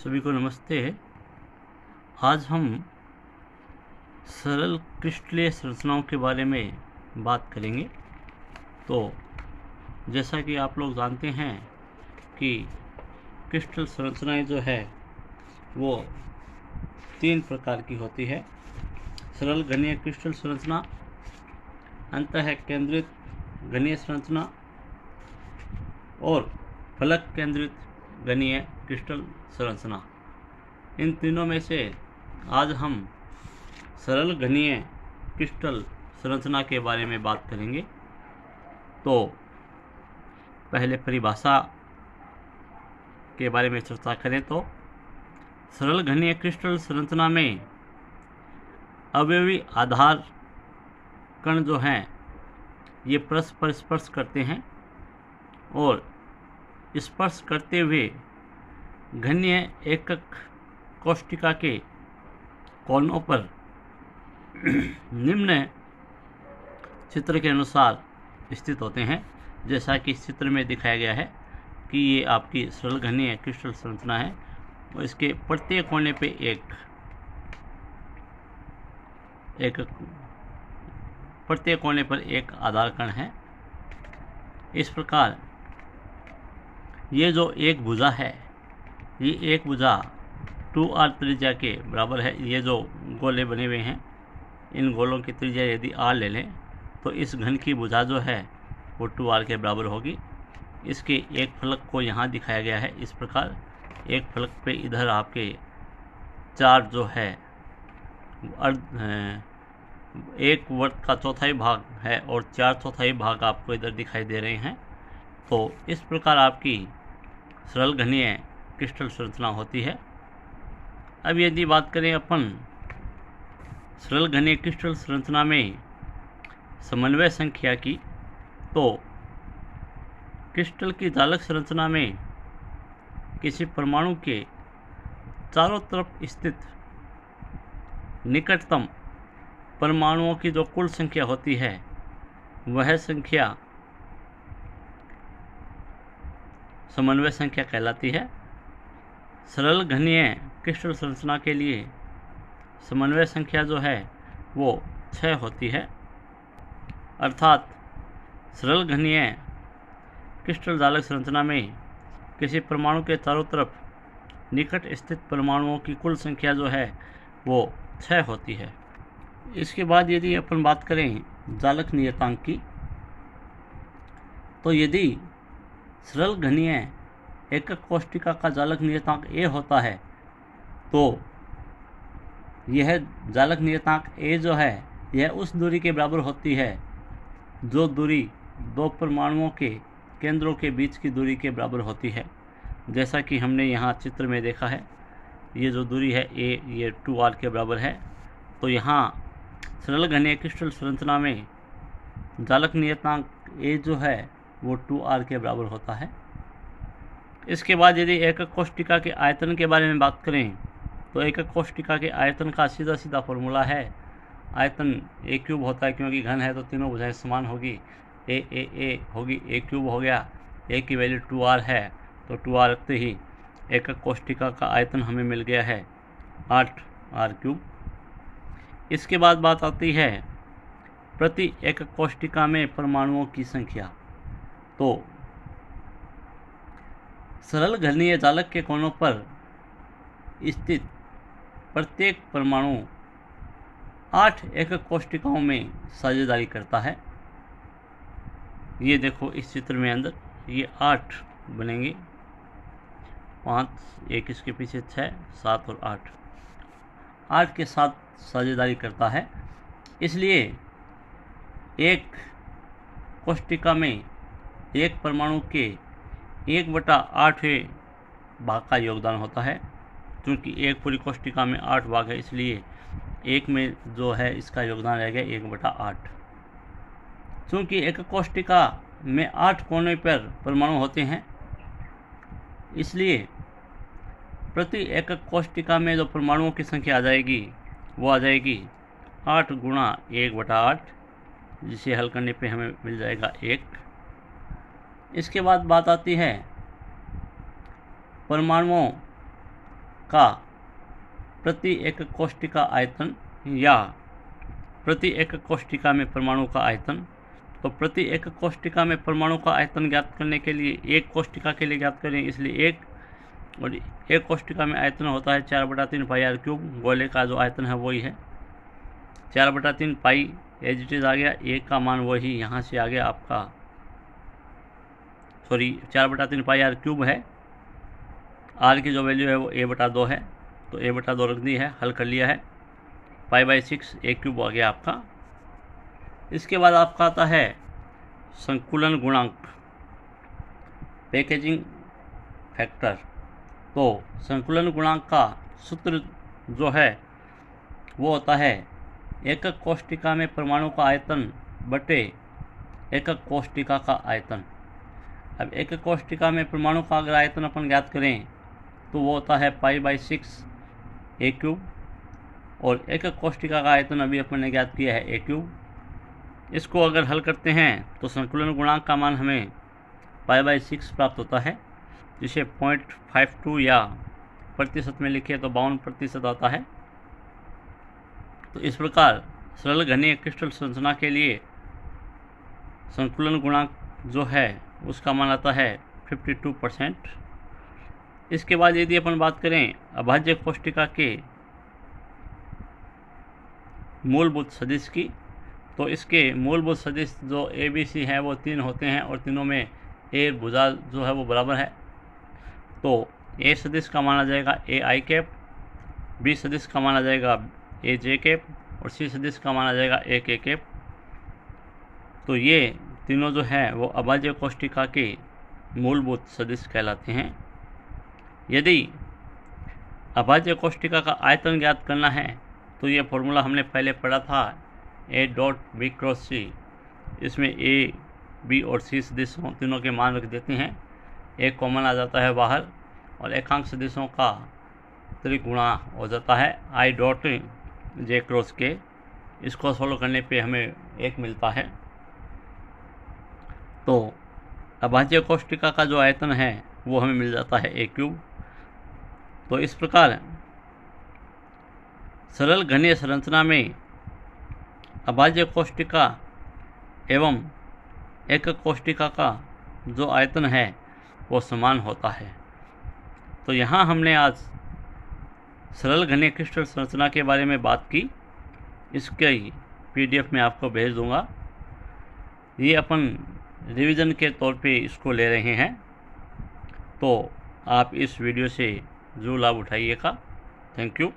सभी को नमस्ते। आज हम सरल क्रिस्टलीय संरचनाओं के बारे में बात करेंगे। तो जैसा कि आप लोग जानते हैं कि क्रिस्टल संरचनाएं जो है वो 3 प्रकार की होती है। सरल घनीय क्रिस्टल संरचना, अंतः केंद्रित घनीय संरचना और फलक केंद्रित घनीय क्रिस्टल संरचना। इन तीनों में से आज हम सरल घनीय क्रिस्टल संरचना के बारे में बात करेंगे। तो पहले परिभाषा के बारे में चर्चा करें तो सरल घनीय क्रिस्टल संरचना में अवयवी आधार कण जो हैं ये परस्पर स्पर्श करते हैं और स्पर्श करते हुए घनीय एकक कोशिका के कोनों पर निम्न चित्र के अनुसार स्थित होते हैं। जैसा कि इस चित्र में दिखाया गया है कि ये आपकी सरल घनीय क्रिस्टल संरचना है और इसके प्रत्येक कोने पे प्रत्येक कोने पर एक आधार कण है। इस प्रकार ये जो एक भुजा है, ये एक भुजा 2r त्रिज्या के बराबर है। ये जो गोले बने हुए हैं, इन गोलों की त्रिज्या यदि r ले लें तो इस घन की भुजा जो है वो 2r के बराबर होगी। इसके एक फलक को यहाँ दिखाया गया है इस प्रकार। एक फलक पे इधर आपके 4 जो है एक वर्ग का चौथाई भाग है और 4/4 भाग आपको इधर दिखाई दे रहे हैं। तो इस प्रकार आपकी सरल घनीय क्रिस्टल संरचना होती है। अब यदि बात करें अपन सरल घनीय क्रिस्टल संरचना में समन्वय संख्या की, तो क्रिस्टल की जालक संरचना में किसी परमाणु के चारों तरफ स्थित निकटतम परमाणुओं की जो कुल संख्या होती है वह संख्या समन्वय संख्या कहलाती है। सरल घनीय क्रिस्टल संरचना के लिए समन्वय संख्या जो है वो 6 होती है। अर्थात सरल घनीय क्रिस्टल जालक संरचना में किसी परमाणु के चारों तरफ निकट स्थित परमाणुओं की कुल संख्या जो है वो 6 होती है। इसके बाद यदि अपन बात करें जालक नियतांक की, तो यदि सरल घनीय एकक कोशिका का जालक नियतांक a होता है तो यह जालक नियतांक a जो है यह उस दूरी के बराबर होती है जो दूरी 2 परमाणुओं के केंद्रों के बीच की दूरी के बराबर होती है। जैसा कि हमने यहाँ चित्र में देखा है, ये जो दूरी है a ये 2r के बराबर है। तो यहाँ सरल घनीय क्रिस्टल संरचना में जालक नियतांक a जो है वो 2r के बराबर होता है। इसके बाद यदि एकक कोशिका के आयतन के बारे में बात करें तो एकक कोशिका के आयतन का सीधा सीधा फॉर्मूला है, आयतन a क्यूब होता है, क्योंकि घन है तो तीनों भुजाएं समान होगी। a होगी, a क्यूब हो गया, a की वैल्यू 2r है तो 2r रखते ही एकक कोशिका का आयतन हमें मिल गया है 8r क्यूब। इसके बाद बात आती है प्रति एकक कोशिका में परमाणुओं की संख्या। तो सरल घनीय जालक के कोनों पर स्थित प्रत्येक परमाणु 8 एकक कोशिकाओं में साझेदारी करता है। ये देखो इस चित्र में अंदर ये 8 बनेंगे, 5 एक इसके पीछे 6 7 और 8 के साथ साझेदारी करता है। इसलिए एक कोशिका में एक परमाणु के 1/8वें भाग का योगदान होता है। क्योंकि एक पूरी कोशिका में 8 भाग है, इसलिए एक में जो है इसका योगदान रह गया 1/8। क्योंकि एक कोशिका में 8 कोने पर परमाणु होते हैं, इसलिए प्रति एकक कोशिका में जो परमाणुओं की संख्या आ जाएगी वो आ जाएगी 8 गुणा 1/8, जिसे हल करने पे हमें मिल जाएगा 1। इसके बाद बात आती है परमाणुओं का प्रति एकक कोष्टिका आयतन या प्रति एकक कोष्टिका में परमाणु का आयतन। तो प्रति एकक कोष्टिका में परमाणु का आयतन ज्ञात करने के लिए एक कोष्टिका के लिए ज्ञात करें, इसलिए एक कोष्टिका में आयतन होता है 4/3 पाई आर क्यूब। गोले का जो आयतन है वही है 4/3 पाई, एज इट इज आ गया। एक का मान वही यहाँ से आ गया आपका, सॉरी 4/3 पाई आर क्यूब है। आर की जो वैल्यू है वो a/2 है, तो a/2 रख दी है, हल कर लिया है। π/6 a क्यूब आ गया आपका। इसके बाद आपका आता है संकुलन गुणांक, पैकेजिंग फैक्टर। तो संकुलन गुणांक का सूत्र जो है वो होता है एकक कोष्टिका में परमाणु का आयतन बटे एकक कोष्टिका का आयतन। अब एकक कोष्टिका में परमाणु का अगर आयतन अपन ज्ञात करें तो वो होता है π/6 a क्यूब, और एकक कोष्टिका का आयतन अभी अपन ने ज्ञात किया है a क्यूब। इसको अगर हल करते हैं तो संकुलन गुणांक का मान हमें π/6 प्राप्त होता है, जिसे 0.52 या प्रतिशत में लिखे तो 52% आता है। तो इस प्रकार सरल घनीय क्रिस्टल संरचना के लिए संकुलन गुणांक जो है उसका मान आता है 52%। इसके बाद यदि अपन बात करें अभाज्य कोष्टिका के मूलभूत सदिश की, तो इसके मूलभूत सदिश जो ABC है वो 3 होते हैं, और तीनों में A भुजा जो है वो बराबर है। तो A सदिश का माना जाएगा AI कैप, B सदिश का माना जाएगा AJ कैप, और C सदिश का माना जाएगा AK कैप। तो ये तीनों जो है वो अभाज्य कोष्टिका के मूलभूत सदिश कहलाते हैं। यदि अभाज्य कोष्टिका का आयतन ज्ञात करना है तो ये फॉर्मूला हमने पहले पढ़ा था A.B×C। इसमें A, B और C सदिशों तीनों के मान रख देते हैं, एक कॉमन आ जाता है बाहर, और एकांक सदिशों का त्रिगुणा हो जाता है I.J×K। इसको सॉल्व करने पे हमें 1 मिलता है। तो अभाज्य कोष्टिका का जो आयतन है वो हमें मिल जाता है a क्यूब। तो इस प्रकार सरल घनीय संरचना में अभाज्य कोष्टिका एवं एकक कोष्टिका का जो आयतन है वो समान होता है। तो यहाँ हमने आज सरल घनीय क्रिस्टल संरचना के बारे में बात की। इसके PDF में आपको भेज दूंगा। ये अपन रिवीजन के तौर पे इसको ले रहे हैं, तो आप इस वीडियो से जो लाभ उठाइएगा। Thank you.